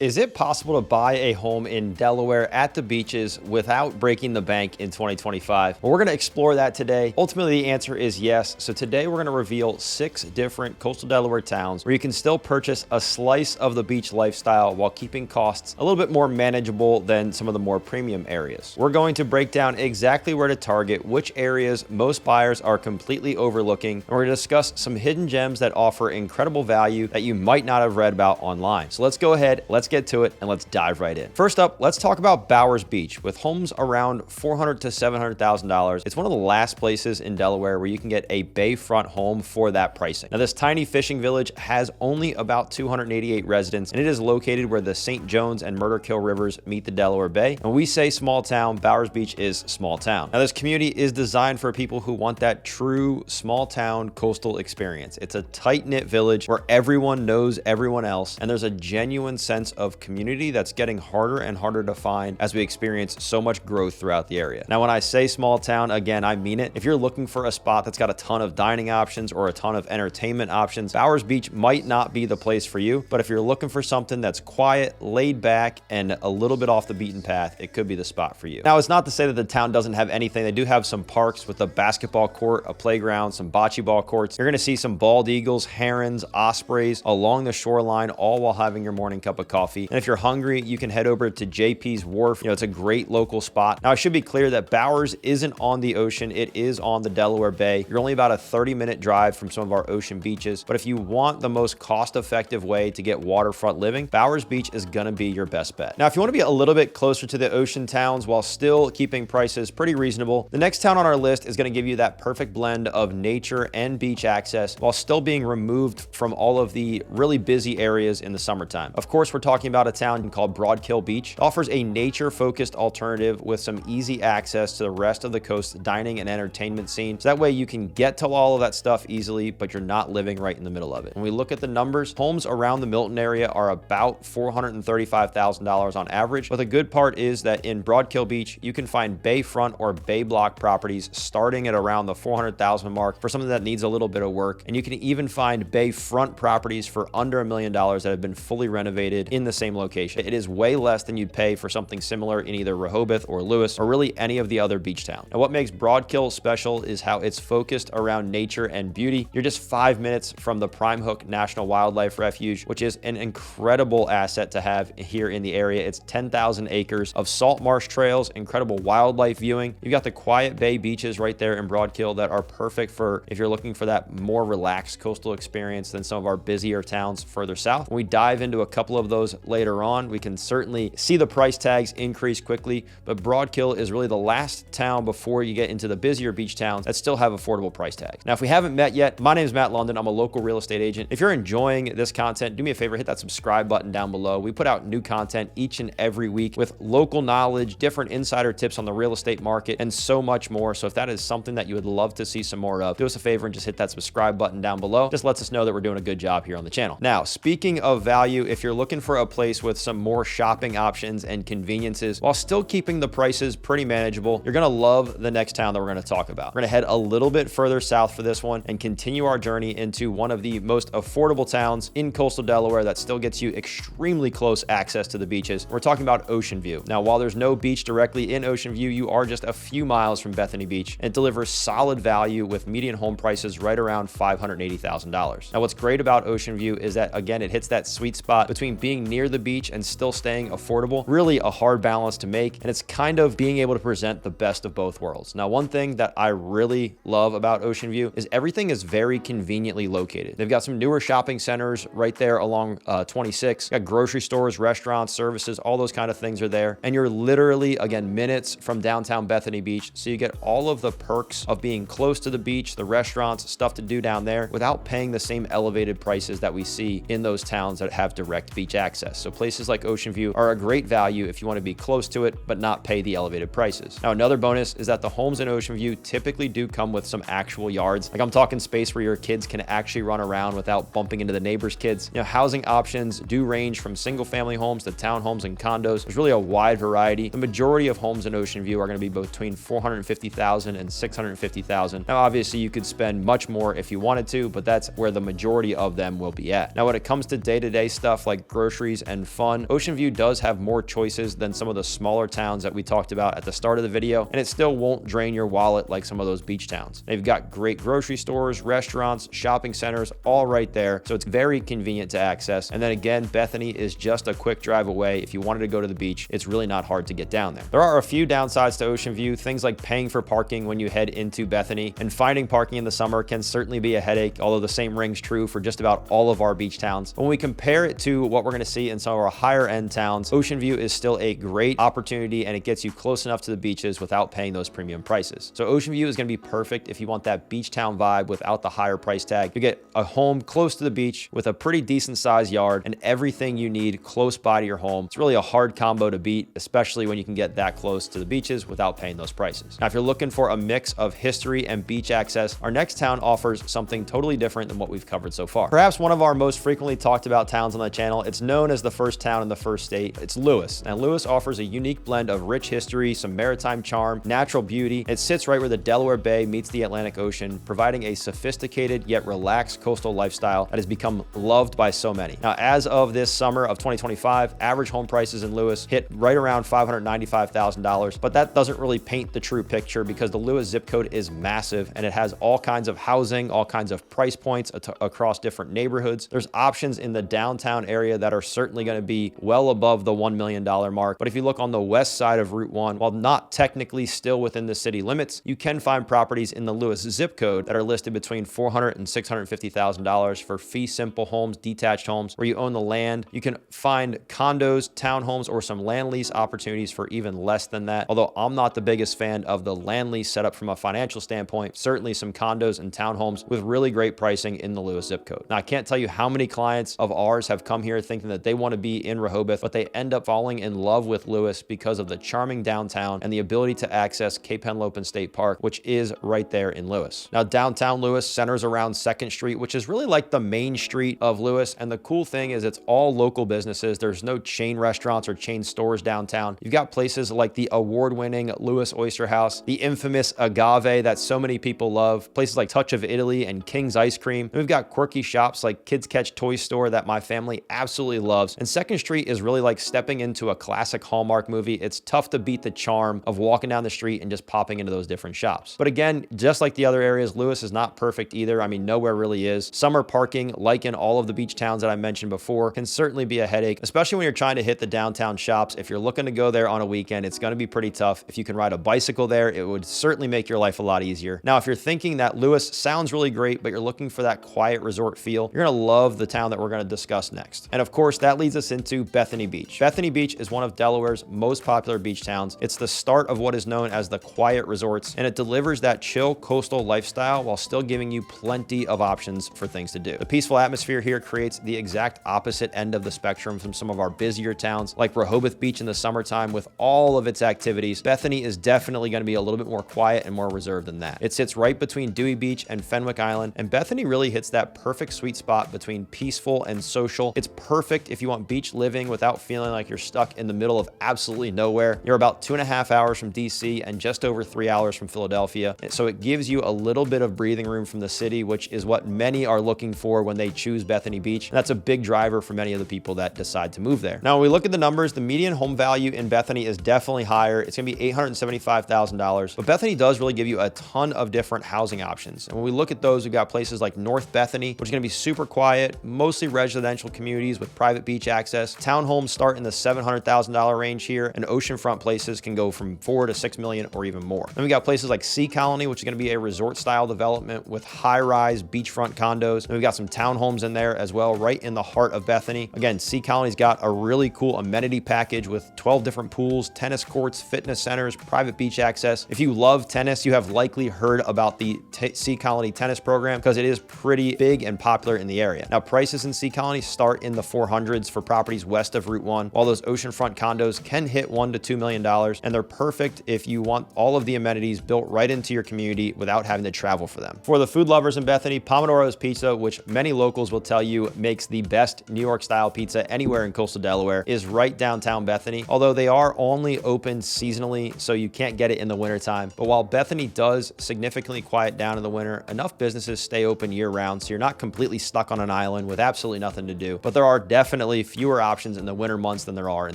Is it possible to buy a home in Delaware at the beaches without breaking the bank in 2025? Well, we're going to explore that today. Ultimately, the answer is yes. So today we're going to reveal 6 different coastal Delaware towns where you can still purchase a slice of the beach lifestyle while keeping costs a little bit more manageable than some of the more premium areas. We're going to break down exactly where to target, which areas most buyers are completely overlooking, and we're going to discuss some hidden gems that offer incredible value that you might not have read about online. So let's go ahead, let's get to it, and let's dive right in. First up, let's talk about Bowers Beach. With homes around $400,000 to $700,000, it's one of the last places in Delaware where you can get a bayfront home for that pricing. Now, this tiny fishing village has only about 288 residents, and it is located where the St. Jones and Murderkill rivers meet the Delaware Bay. And when we say small town, Bowers Beach is small town. Now, this community is designed for people who want that true small town coastal experience. It's a tight-knit village where everyone knows everyone else, and there's a genuine sense of community that's getting harder and harder to find as we experience so much growth throughout the area. Now, when I say small town, again, I mean it. If you're looking for a spot that's got a ton of dining options or a ton of entertainment options, Bowers Beach might not be the place for you. But if you're looking for something that's quiet, laid back, and a little bit off the beaten path, it could be the spot for you. Now, it's not to say that the town doesn't have anything. They do have some parks with a basketball court, a playground, some bocce ball courts. You're going to see some bald eagles, herons, ospreys along the shoreline, all while having your morning cup of coffee. And if you're hungry, you can head over to JP's Wharf. It's a great local spot. Now, I should be clear that Bowers isn't on the ocean. It is on the Delaware Bay. You're only about a 30-minute drive from some of our ocean beaches. But if you want the most cost-effective way to get waterfront living, Bowers Beach is going to be your best bet. Now, if you want to be a little bit closer to the ocean towns while still keeping prices pretty reasonable, the next town on our list is going to give you that perfect blend of nature and beach access while still being removed from all of the really busy areas in the summertime. Of course, we're talking about a town called Broadkill Beach. It offers a nature-focused alternative with some easy access to the rest of the coast dining and entertainment scene. So that way you can get to all of that stuff easily, but you're not living right in the middle of it. When we look at the numbers, homes around the Milton area are about $435,000 on average. But the good part is that in Broadkill Beach, you can find bayfront or bay block properties starting at around the $400,000 mark for something that needs a little bit of work. And you can even find bayfront properties for under $1 million that have been fully renovated in the same location. It is way less than you'd pay for something similar in either Rehoboth or Lewes or really any of the other beach towns. Now, what makes Broadkill special is how it's focused around nature and beauty. You're just 5 minutes from the Prime Hook National Wildlife Refuge, which is an incredible asset to have here in the area. It's 10,000 acres of salt marsh trails, incredible wildlife viewing. You've got the quiet bay beaches right there in Broadkill that are perfect for if you're looking for that more relaxed coastal experience than some of our busier towns further south. When we dive into a couple of those later on, we can certainly see the price tags increase quickly, but Broadkill is really the last town before you get into the busier beach towns that still have affordable price tags. Now, if we haven't met yet, my name is Matt Lunden. I'm a local real estate agent. If you're enjoying this content, do me a favor, hit that subscribe button down below. We put out new content each and every week with local knowledge, different insider tips on the real estate market, and so much more. So if that is something that you would love to see some more of, do us a favor and just hit that subscribe button down below. Just lets us know that we're doing a good job here on the channel. Now, speaking of value, if you're looking for a place with some more shopping options and conveniences while still keeping the prices pretty manageable, you're going to love the next town that we're going to talk about. We're going to head a little bit further south for this one and continue our journey into one of the most affordable towns in coastal Delaware that still gets you extremely close access to the beaches. We're talking about Ocean View. Now, while there's no beach directly in Ocean View, you are just a few miles from Bethany Beach, and it delivers solid value with median home prices right around $580,000. Now, what's great about Ocean View is that, again, it hits that sweet spot between being near the beach and still staying affordable. Really a hard balance to make, and it's kind of being able to present the best of both worlds. Now, one thing that I really love about Ocean View is everything is very conveniently located. They've got some newer shopping centers right there along 26. Got grocery stores, restaurants, services, all those kind of things are there. And you're literally, again, minutes from downtown Bethany Beach. So you get all of the perks of being close to the beach, the restaurants, stuff to do down there without paying the same elevated prices that we see in those towns that have direct beach access. So places like Ocean View are a great value if you want to be close to it, but not pay the elevated prices. Now, another bonus is that the homes in Ocean View typically do come with some actual yards. Like, I'm talking space where your kids can actually run around without bumping into the neighbor's kids. Housing options do range from single family homes to townhomes and condos. There's really a wide variety. The majority of homes in Ocean View are going to be between $450,000 and $650,000. Now, obviously you could spend much more if you wanted to, but that's where the majority of them will be at. Now, when it comes to day-to-day stuff like groceries, groceries and fun. Ocean View does have more choices than some of the smaller towns that we talked about at the start of the video, and it still won't drain your wallet like some of those beach towns. They've got great grocery stores, restaurants, shopping centers, all right there, so it's very convenient to access. And then again, Bethany is just a quick drive away. If you wanted to go to the beach, it's really not hard to get down there. There are a few downsides to Ocean View, things like paying for parking when you head into Bethany, and finding parking in the summer can certainly be a headache, although the same rings true for just about all of our beach towns. When we compare it to what we're going to see in some of our higher end towns, Ocean View is still a great opportunity, and it gets you close enough to the beaches without paying those premium prices. So Ocean View is going to be perfect if you want that beach town vibe without the higher price tag. You get a home close to the beach with a pretty decent sized yard and everything you need close by to your home. It's really a hard combo to beat, especially when you can get that close to the beaches without paying those prices. Now, if you're looking for a mix of history and beach access, our next town offers something totally different than what we've covered so far. Perhaps one of our most frequently talked about towns on the channel, it's known as the first town in the first state. It's Lewes. Now, Lewes offers a unique blend of rich history, some maritime charm, natural beauty. It sits right where the Delaware Bay meets the Atlantic Ocean, providing a sophisticated yet relaxed coastal lifestyle that has become loved by so many. Now, as of this summer of 2025, average home prices in Lewes hit right around $595,000, but that doesn't really paint the true picture because the Lewes zip code is massive and it has all kinds of housing, all kinds of price points across different neighborhoods. There's options in the downtown area that are certainly going to be well above the $1 million mark. But if you look on the west side of Route 1, while not technically still within the city limits, you can find properties in the Lewes zip code that are listed between $400,000 and $650,000 for fee simple homes, detached homes where you own the land. You can find condos, townhomes, or some land lease opportunities for even less than that. Although I'm not the biggest fan of the land lease setup from a financial standpoint, certainly some condos and townhomes with really great pricing in the Lewes zip code. Now, I can't tell you how many clients of ours have come here thinking that they want to be in Rehoboth, but they end up falling in love with Lewes because of the charming downtown and the ability to access Cape Henlopen State Park, which is right there in Lewes. Now, downtown Lewes centers around 2nd Street, which is really like the main street of Lewes. And the cool thing is it's all local businesses. There's no chain restaurants or chain stores downtown. You've got places like the award-winning Lewes Oyster House, the infamous Agave that so many people love, places like Touch of Italy and King's Ice Cream. And we've got quirky shops like Kids Catch Toy Store that my family absolutely loves. And 2nd Street is really like stepping into a classic Hallmark movie. It's tough to beat the charm of walking down the street and just popping into those different shops. But again, just like the other areas, Lewes is not perfect either. I mean, nowhere really is. Summer parking, like in all of the beach towns that I mentioned before, can certainly be a headache, especially when you're trying to hit the downtown shops. If you're looking to go there on a weekend, it's going to be pretty tough. If you can ride a bicycle there, it would certainly make your life a lot easier. Now, if you're thinking that Lewes sounds really great, but you're looking for that quiet resort feel, you're going to love the town that we're going to discuss next. And of course, that leads us into Bethany Beach. Bethany Beach is one of Delaware's most popular beach towns. It's the start of what is known as the quiet resorts, and it delivers that chill coastal lifestyle while still giving you plenty of options for things to do. The peaceful atmosphere here creates the exact opposite end of the spectrum from some of our busier towns like Rehoboth Beach in the summertime with all of its activities. Bethany is definitely going to be a little bit more quiet and more reserved than that. It sits right between Dewey Beach and Fenwick Island, and Bethany really hits that perfect sweet spot between peaceful and social. It's perfect if you want beach living without feeling like you're stuck in the middle of absolutely nowhere. You're about 2.5 hours from DC and just over 3 hours from Philadelphia. So it gives you a little bit of breathing room from the city, which is what many are looking for when they choose Bethany Beach. And that's a big driver for many of the people that decide to move there. Now, when we look at the numbers, the median home value in Bethany is definitely higher. It's going to be $875,000, but Bethany does really give you a ton of different housing options. And when we look at those, we've got places like North Bethany, which is going to be super quiet, mostly residential communities with private beach access. Townhomes start in the $700,000 range here, and oceanfront places can go from $4 to $6 million or even more. Then we got places like Sea Colony, which is going to be a resort style development with high-rise beachfront condos. And we've got some townhomes in there as well, right in the heart of Bethany. Again, Sea Colony's got a really cool amenity package with 12 different pools, tennis courts, fitness centers, private beach access. If you love tennis, you have likely heard about the Sea Colony tennis program because it is pretty big and popular in the area. Now, prices in Sea Colony start in the 400s for properties west of Route 1, while those oceanfront condos can hit $1 to $2 million, and they're perfect if you want all of the amenities built right into your community without having to travel for them. For the food lovers in Bethany, Pomodoro's Pizza, which many locals will tell you makes the best New York style pizza anywhere in coastal Delaware, is right downtown Bethany, although they are only open seasonally, so you can't get it in the wintertime. But while Bethany does significantly quiet down in the winter, enough businesses stay open year round, so you're not completely stuck on an island with absolutely nothing to do. But there are definitely definitely fewer options in the winter months than there are in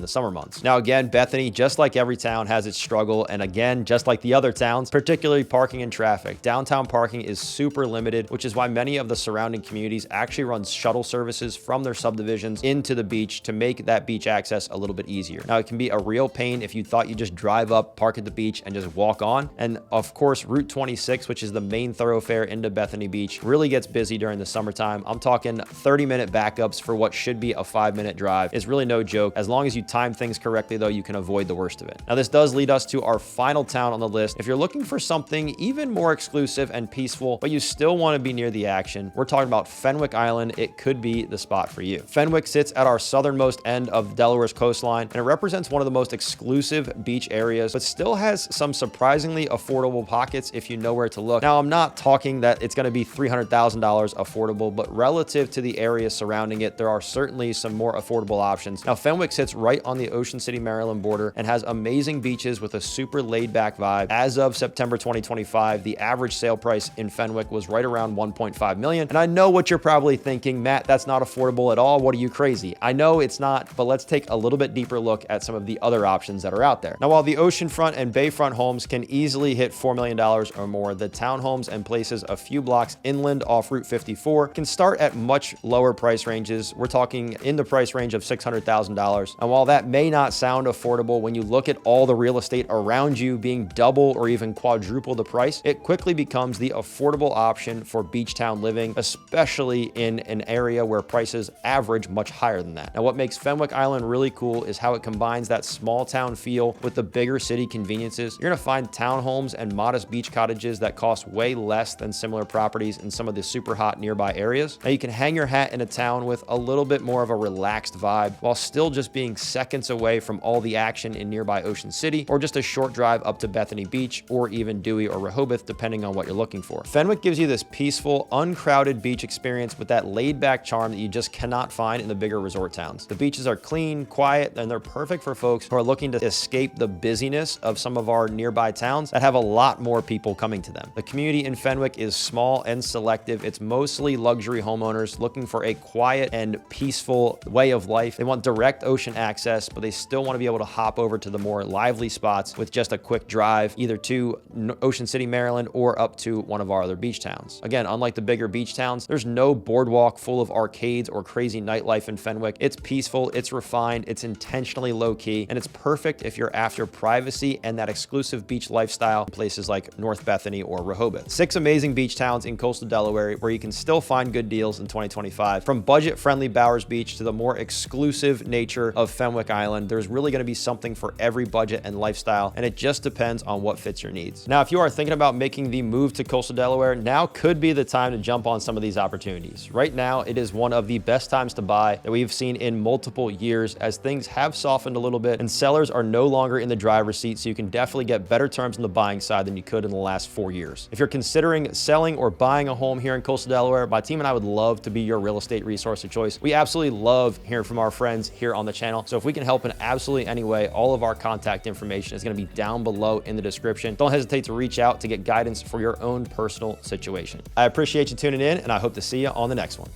the summer months. Now again, Bethany, just like every town, has its struggle, and again, just like the other towns, particularly parking and traffic. Downtown parking is super limited, which is why many of the surrounding communities actually run shuttle services from their subdivisions into the beach to make that beach access a little bit easier. Now, it can be a real pain if you thought you just drive up, park at the beach, and just walk on. And of course, Route 26, which is the main thoroughfare into Bethany Beach, really gets busy during the summertime. I'm talking 30-minute backups for what should be a 5-minute drive. It's really no joke. As long as you time things correctly, though, you can avoid the worst of it. Now, this does lead us to our final town on the list. If you're looking for something even more exclusive and peaceful, but you still want to be near the action, we're talking about Fenwick Island. It could be the spot for you. Fenwick sits at our southernmost end of Delaware's coastline, and it represents one of the most exclusive beach areas, but still has some surprisingly affordable pockets if you know where to look. Now, I'm not talking that it's going to be $300,000 affordable, but relative to the area surrounding it, there are certainly some more affordable options. Now, Fenwick sits right on the Ocean City, Maryland border and has amazing beaches with a super laid-back vibe. As of September 2025, the average sale price in Fenwick was right around $1.5 million. And I know what you're probably thinking, Matt, that's not affordable at all. What are you, crazy? I know it's not, but let's take a little bit deeper look at some of the other options that are out there. Now, while the oceanfront and bayfront homes can easily hit $4 million or more, the townhomes and places a few blocks inland off Route 54 can start at much lower price ranges. We're talking in the price range of $600,000. And while that may not sound affordable, when you look at all the real estate around you being double or even quadruple the price, it quickly becomes the affordable option for beach town living, especially in an area where prices average much higher than that. Now, what makes Fenwick Island really cool is how it combines that small town feel with the bigger city conveniences. You're gonna find townhomes and modest beach cottages that cost way less than similar properties in some of the super hot nearby areas. Now, you can hang your hat in a town with a little bit more of a relaxed vibe while still just being seconds away from all the action in nearby Ocean City, or just a short drive up to Bethany Beach or even Dewey or Rehoboth, depending on what you're looking for. Fenwick gives you this peaceful, uncrowded beach experience with that laid-back charm that you just cannot find in the bigger resort towns. The beaches are clean, quiet, and they're perfect for folks who are looking to escape the busyness of some of our nearby towns that have a lot more people coming to them. The community in Fenwick is small and selective. It's mostly luxury homeowners looking for a quiet and peaceful way of life. They want direct ocean access, but they still want to be able to hop over to the more lively spots with just a quick drive, either to Ocean City, Maryland, or up to one of our other beach towns. Again, unlike the bigger beach towns, there's no boardwalk full of arcades or crazy nightlife in Fenwick. It's peaceful, it's refined, it's intentionally low-key, and it's perfect if you're after privacy and that exclusive beach lifestyle in places like North Bethany or Rehoboth. 6 amazing beach towns in coastal Delaware where you can still find good deals in 2025. From budget-friendly Bowers Beach to the more exclusive nature of Fenwick Island, there's really going to be something for every budget and lifestyle, and it just depends on what fits your needs. Now, if you are thinking about making the move to coastal Delaware, now could be the time to jump on some of these opportunities. Right now, it is one of the best times to buy that we've seen in multiple years, as things have softened a little bit and sellers are no longer in the driver's seat, so you can definitely get better terms on the buying side than you could in the last 4 years. If you're considering selling or buying a home here in coastal Delaware, my team and I would love to be your real estate resource of choice. We absolutely love hearing from our friends here on the channel. So if we can help in absolutely any way, all of our contact information is going to be down below in the description. Don't hesitate to reach out to get guidance for your own personal situation. I appreciate you tuning in, and I hope to see you on the next one.